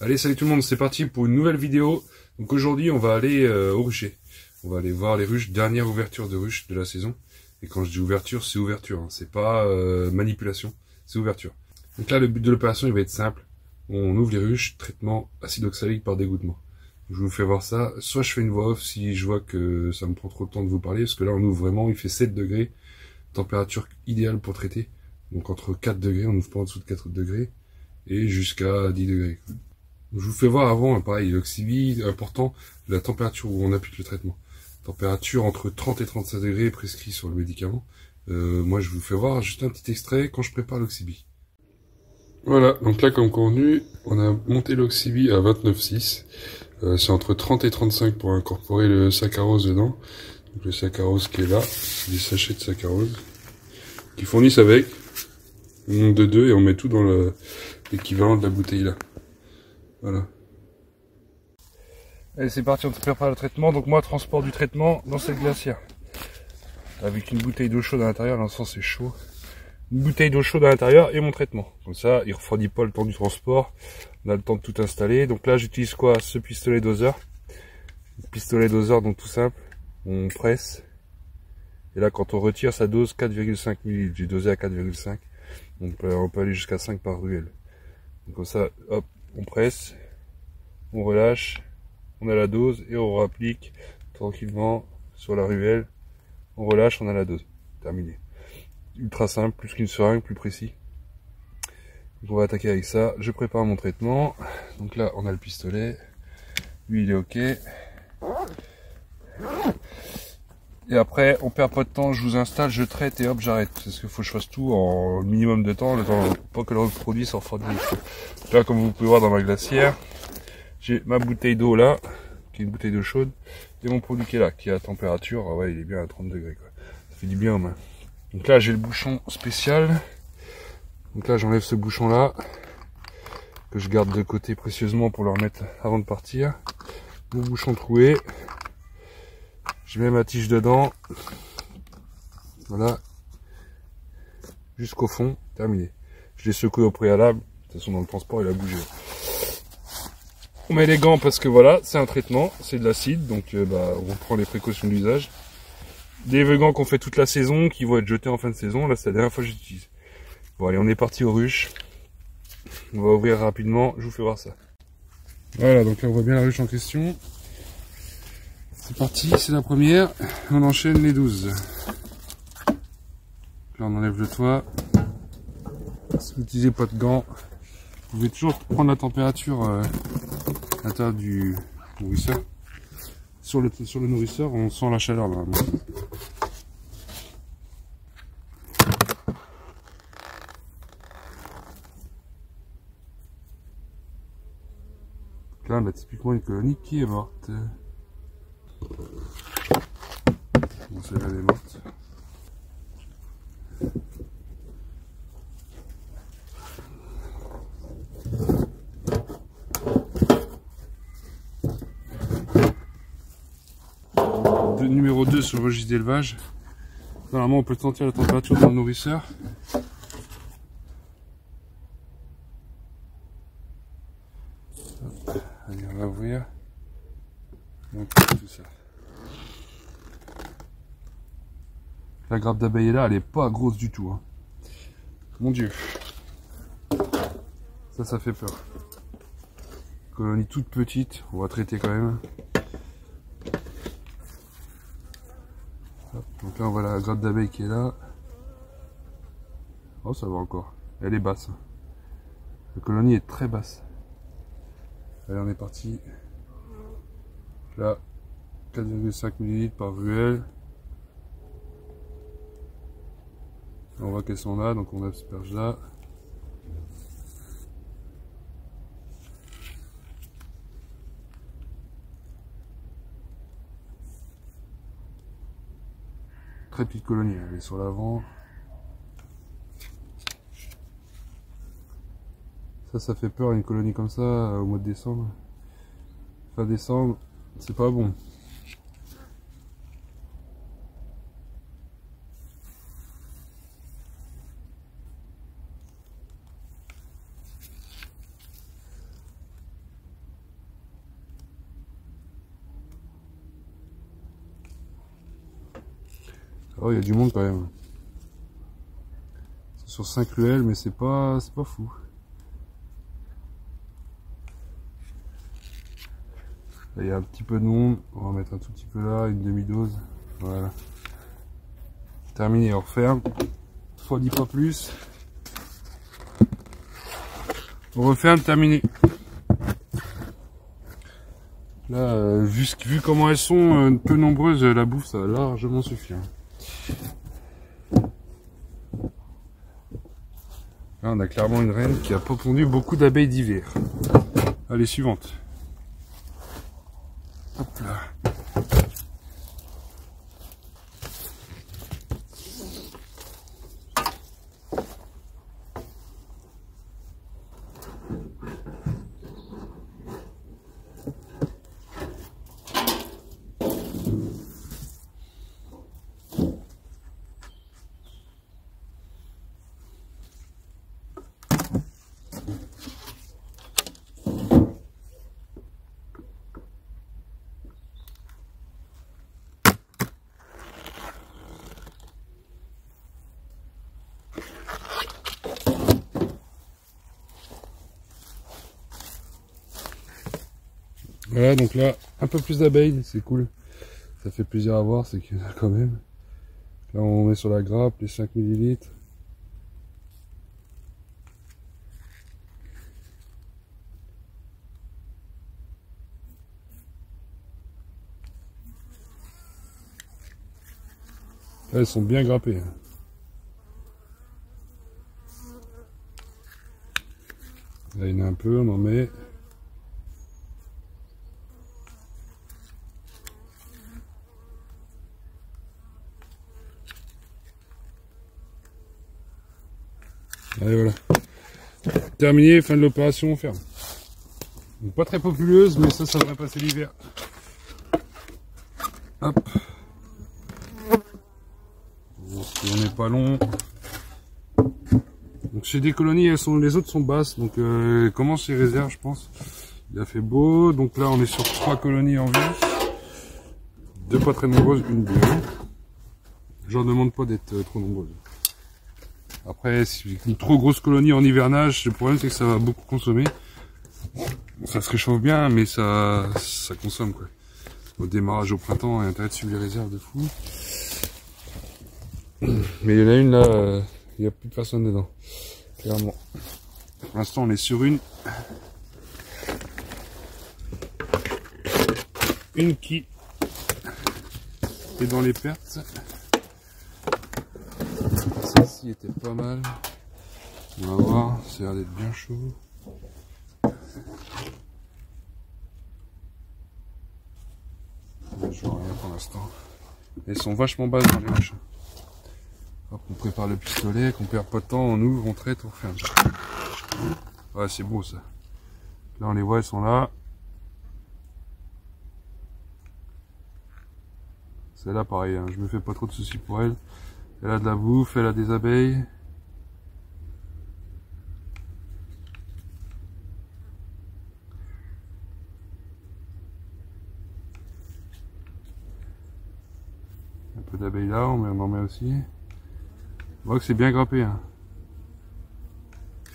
Allez, salut tout le monde, c'est parti pour une nouvelle vidéo. Donc aujourd'hui, on va aller au rucher. On va aller voir les ruches, dernière ouverture de ruches de la saison. Et quand je dis ouverture, c'est ouverture, hein. C'est pas manipulation, c'est ouverture. Donc là, le but de l'opération, il va être simple. On ouvre les ruches, traitement acide oxalique par dégouttement. Je vous fais voir ça. Soit je fais une voix off si je vois que ça me prend trop de temps de vous parler, parce que là, on ouvre vraiment, il fait 7 degrés, température idéale pour traiter. Donc entre 4 degrés, on ouvre pas en dessous de 4 degrés, et jusqu'à 10 degrés. Je vous fais voir avant, pareil, l'oxybie, important, la température où on applique le traitement. Température entre 30 et 35 degrés prescrit sur le médicament. Moi, je vous fais voir juste un petit extrait quand je prépare l'oxybie. Voilà, donc là, comme convenu, on a monté l'oxybie à 29,6. C'est entre 30 et 35 pour incorporer le saccharose dedans. Donc le saccharose qui est là, c'est des sachets de saccharose qui fournissent avec. On monte de 2 et on met tout dans l'équivalent de la bouteille là. Voilà. Allez, c'est parti, on prépare le traitement. Donc moi, transport du traitement dans cette glacière. Avec une bouteille d'eau chaude à l'intérieur, l'instant c'est chaud. Une bouteille d'eau chaude à l'intérieur et mon traitement. Comme ça, il refroidit pas le temps du transport. On a le temps de tout installer. Donc là, j'utilise quoi? Ce pistolet doseur. Pistolet doseur, donc tout simple. On presse. Et là, quand on retire, ça dose 4,5 ml. J'ai dosé à 4,5. On peut aller jusqu'à 5 par ruelle. Donc comme ça, hop, on presse. On relâche. On a la dose et on applique tranquillement sur la ruelle. On relâche, on a la dose. Terminé. Ultra simple, plus qu'une seringue, plus précis. Donc on va attaquer avec ça. Je prépare mon traitement. Donc là, on a le pistolet. Lui, il est OK. Et après, on perd pas de temps. Je vous installe, je traite et hop, j'arrête. Parce qu'il faut que je fasse tout en minimum de temps. Le temps pas que le produit s'en refroidisse. Là, comme vous pouvez voir dans ma glacière, j'ai ma bouteille d'eau là, qui est une bouteille d'eau chaude, et mon produit qui est là, qui est à température, ouais, il est bien à 30 degrés, quoi. Ça fait du bien aux mains. Donc là, j'ai le bouchon spécial. Donc là, j'enlève ce bouchon là, que je garde de côté précieusement pour le remettre avant de partir. Mon bouchon troué. Je mets ma tige dedans. Voilà. Jusqu'au fond, terminé. Je l'ai secoué au préalable. De toute façon, dans le transport, il a bougé. On met les gants parce que voilà, c'est un traitement, c'est de l'acide, donc on prend les précautions d'usage. Des gants qu'on fait toute la saison, qui vont être jetés en fin de saison. Là, c'est la dernière fois que j'utilise. Bon, allez, on est parti aux ruches. On va ouvrir rapidement, je vous fais voir ça. Voilà, donc là, on voit bien la ruche en question. C'est parti, c'est la première. On enchaîne les 12. Là, on enlève le toit. Si vous n'utilisez pas de gants, vous pouvez toujours prendre la température à l'intérieur du nourrisseur. Sur le nourrisseur, on sent la chaleur là. Là, on a typiquement une colonie qui est morte. Bon, celle-là, elle est morte. Numéro 2 sur le registre d'élevage. Normalement, on peut sentir la température dans le nourrisseur. Hop. Allez, on va ouvrir. Donc, tout ça. La grappe d'abeille est là, elle est pas grosse du tout, hein. Mon Dieu. Ça fait peur. Colonie toute petite, on va traiter quand même. Hop. Donc là, on voit la grappe d'abeille qui est là. Oh, ça va encore. Elle est basse. La colonie est très basse. Allez, on est parti. Là, 4,5 ml par ruelle. On voit qu'elles sont là, donc on asperge là. Très petite colonie, elle est sur l'avant. Ça fait peur une colonie comme ça au mois de décembre. Fin décembre, c'est pas bon. Oh, il y a du monde quand même. C'est sur 5 ruelles, mais c'est pas fou. Là, il y a un petit peu de monde. On va mettre un tout petit peu là, une demi-dose. Voilà. Terminé, on referme. Fois dit pas plus. On referme, terminé. Là, vu comment elles sont peu nombreuses, la bouffe ça va largement suffire. Là, on a clairement une reine qui a pas pondu beaucoup d'abeilles d'hiver. Allez, suivante. Hop là. Voilà, donc là, un peu plus d'abeilles, c'est cool. Ça fait plaisir à voir, c'est qu'il y en a quand même. Là, on met sur la grappe les 5 ml. Là, elles sont bien grappées. Là, il y en a un peu, on en met. Allez, voilà. Terminé, fin de l'opération, on ferme. Donc, pas très populeuse, mais ça devrait passer l'hiver. Hop. Si on n'est pas long. Donc chez des colonies, les autres sont basses, donc commence les réserves, je pense. Il a fait beau, donc là on est sur 3 colonies en vie. 2 pas très nombreuses, une bien. Je leur demande pas d'être trop nombreuses. Après, si une trop grosse colonie en hivernage, le problème c'est que ça va beaucoup consommer. Ça se réchauffe bien, mais ça consomme quoi. Au démarrage au printemps, il y a intérêt de suivre les réserves de fou. Mais il y en a une là, il n'y a plus personne dedans. Clairement. Pour l'instant, on est sur une qui est dans les pertes. Celle-ci était pas mal. On va voir, ça a l'air d'être bien chaud. Je vois rien pour l'instant. Elles sont vachement basses dans les machins. Hop, on prépare le pistolet, qu'on perd pas de temps, on ouvre, on traite, on ferme. Ouais, c'est beau ça. Là on les voit, elles sont là. Celle-là pareil, hein, je me fais pas trop de soucis pour elle. Elle a de la bouffe, elle a des abeilles. Un peu d'abeilles là, on en met aussi. On voit que c'est bien grappé. Hein.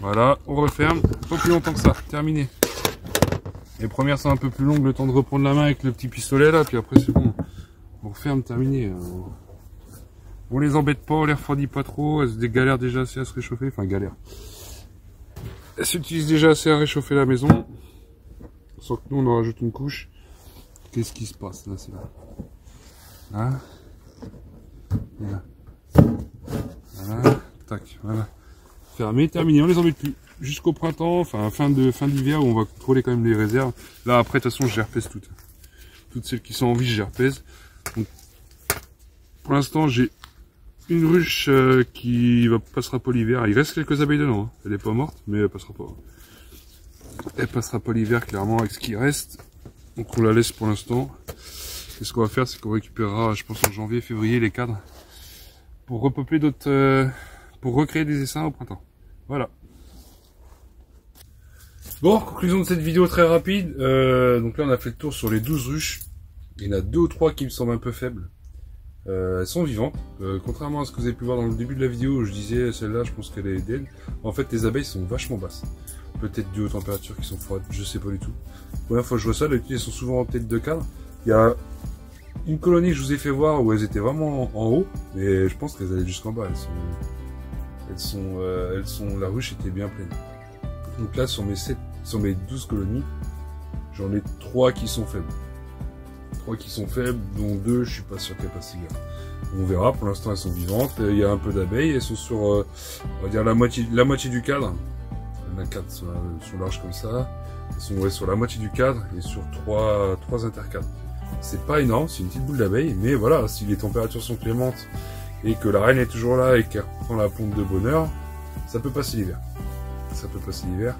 Voilà, on referme. Pas plus longtemps que ça, terminé. Les premières sont un peu plus longues, le temps de reprendre la main avec le petit pistolet là, puis après c'est bon. On referme, terminé. On les embête pas, on les refroidit pas trop, elles galèrent déjà assez à se réchauffer, enfin galère. Elles s'utilisent déjà assez à réchauffer la maison. Sans que nous on en rajoute une couche. Qu'est-ce qui se passe là, c'est là. Hein? Voilà. Voilà. Tac, voilà. Fermé, terminé, on les embête plus. Jusqu'au printemps, enfin fin d'hiver où on va contrôler quand même les réserves. Là après de toute façon je les repèse toutes. Toutes celles qui sont en vie je les repèse. Donc, pour l'instant j'ai une ruche qui passera pas l'hiver. Il reste quelques abeilles dedans. Hein. Elle est pas morte, mais elle passera pas. Elle passera pas l'hiver clairement avec ce qui reste. Donc on la laisse pour l'instant. Et ce qu'on va faire, c'est qu'on récupérera, je pense en janvier, février, les cadres pour repeupler d'autres, pour recréer des essaims au printemps. Voilà. Bon, conclusion de cette vidéo très rapide. Donc là, on a fait le tour sur les 12 ruches. Il y en a 2 ou 3 qui me semblent un peu faibles. Elles sont vivantes, contrairement à ce que vous avez pu voir dans le début de la vidéo où je disais celle-là je pense qu'elle est dead. En fait les abeilles sont vachement basses, peut-être dues aux températures qui sont froides, je sais pas du tout. La première fois que je vois ça, d'habitude elles sont souvent en tête de cadre. Il y a une colonie que je vous ai fait voir où elles étaient vraiment en haut, mais je pense qu'elles allaient jusqu'en bas, la ruche était bien pleine. Donc là sur mes 12 colonies, j'en ai 3 qui sont faibles. 3 qui sont faibles, dont 2 je suis pas sûr qu'elles passent l'hiver. On verra, pour l'instant elles sont vivantes, il y a un peu d'abeilles, elles sont sur on va dire la moitié du cadre. La 4 sont larges comme ça, elles sont sur la moitié du cadre et sur 3 intercadres. C'est pas énorme, c'est une petite boule d'abeilles, mais voilà, si les températures sont clémentes et que la reine est toujours là et qu'elle reprend la ponte de bonheur, ça peut passer l'hiver. Ça peut passer l'hiver,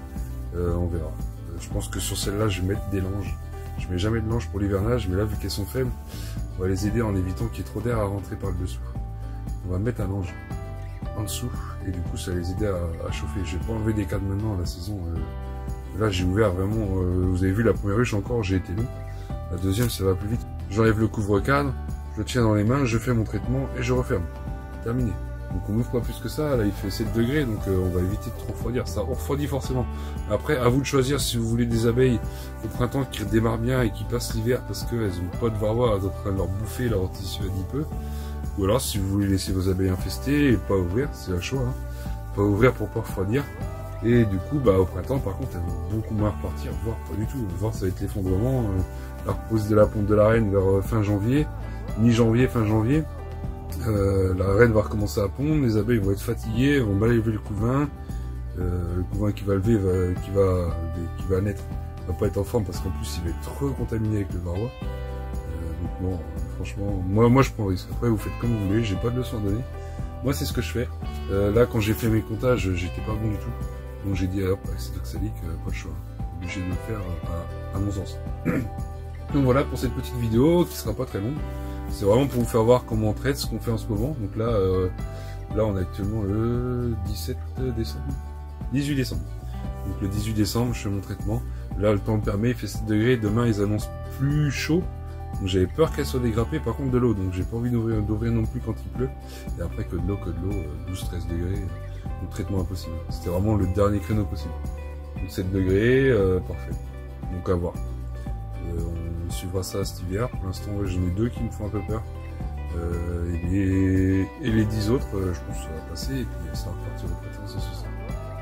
on verra. Je pense que sur celle-là je vais mettre des langes. Je mets jamais de langes pour l'hivernage, mais là, vu qu'elles sont faibles, on va les aider en évitant qu'il y ait trop d'air à rentrer par le dessous. On va mettre un lange en dessous, et du coup, ça va les aider à chauffer. Je vais pas enlever des cadres maintenant à la saison. Là, j'ai ouvert vraiment, vous avez vu la première ruche encore, j'ai été long. La deuxième, ça va plus vite. J'enlève le couvre-cadre, je le tiens dans les mains, je fais mon traitement et je referme. Terminé. Donc on n'ouvre pas plus que ça, là il fait 7 degrés, donc on va éviter de trop refroidir, ça refroidit forcément. Après, à vous de choisir si vous voulez des abeilles au printemps qui redémarrent bien et qui passent l'hiver parce qu'elles n'ont pas de varroa, elles sont en train de leur bouffer leur tissu adipeux. Ou alors si vous voulez laisser vos abeilles infestées et pas ouvrir, c'est un choix, hein. Pas ouvrir pour pas refroidir. Et du coup, bah au printemps par contre, elles vont beaucoup moins repartir, voire pas du tout. Voire ça va être l'effondrement, la repose de la ponte de la reine vers fin janvier, mi-janvier, fin janvier. La reine va recommencer à pondre, les abeilles vont être fatiguées, vont mal élever le couvain. Le couvain qui va lever, qui va naître, va pas être en forme parce qu'en plus il va être trop contaminé avec le varroa. Donc non, franchement, moi je prends le risque. Après vous faites comme vous voulez, j'ai pas de leçon à donner. Moi c'est ce que je fais. Là quand j'ai fait mes comptages, j'étais pas bon du tout. Donc j'ai dit hop, acide oxalique, pas le choix. Obligé de le faire à mon sens. Donc voilà pour cette petite vidéo qui sera pas très longue. C'est vraiment pour vous faire voir comment on traite, ce qu'on fait en ce moment. Donc là, on est actuellement le 18 décembre. Donc le 18 décembre, je fais mon traitement. Là, le temps me permet, il fait 7 degrés. Demain, ils annoncent plus chaud. Donc j'avais peur qu'elle soit dégrappée, par contre de l'eau. Donc j'ai pas envie d'ouvrir non plus quand il pleut. Et après que de l'eau, 12-13 degrés. Donc traitement impossible. C'était vraiment le dernier créneau possible. Donc 7 degrés, parfait. Donc à voir. On suivra ça cet hiver. Pour l'instant, j'en ai 2 qui me font un peu peur. Et les 10 autres, je pense que ça va passer. Et puis ça va repartir au printemps, sans souci.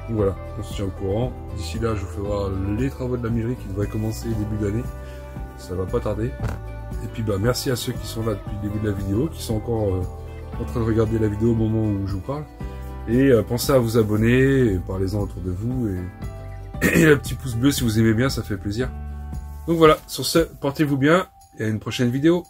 Donc voilà, on se tient au courant. D'ici là, je vous fais voir les travaux de la mairie qui devraient commencer début d'année. Ça va pas tarder. Et puis bah merci à ceux qui sont là depuis le début de la vidéo, qui sont encore en train de regarder la vidéo au moment où je vous parle. Et pensez à vous abonner, parlez-en autour de vous. Et le petit pouce bleu si vous aimez bien, ça fait plaisir. Donc voilà, sur ce, portez-vous bien et à une prochaine vidéo.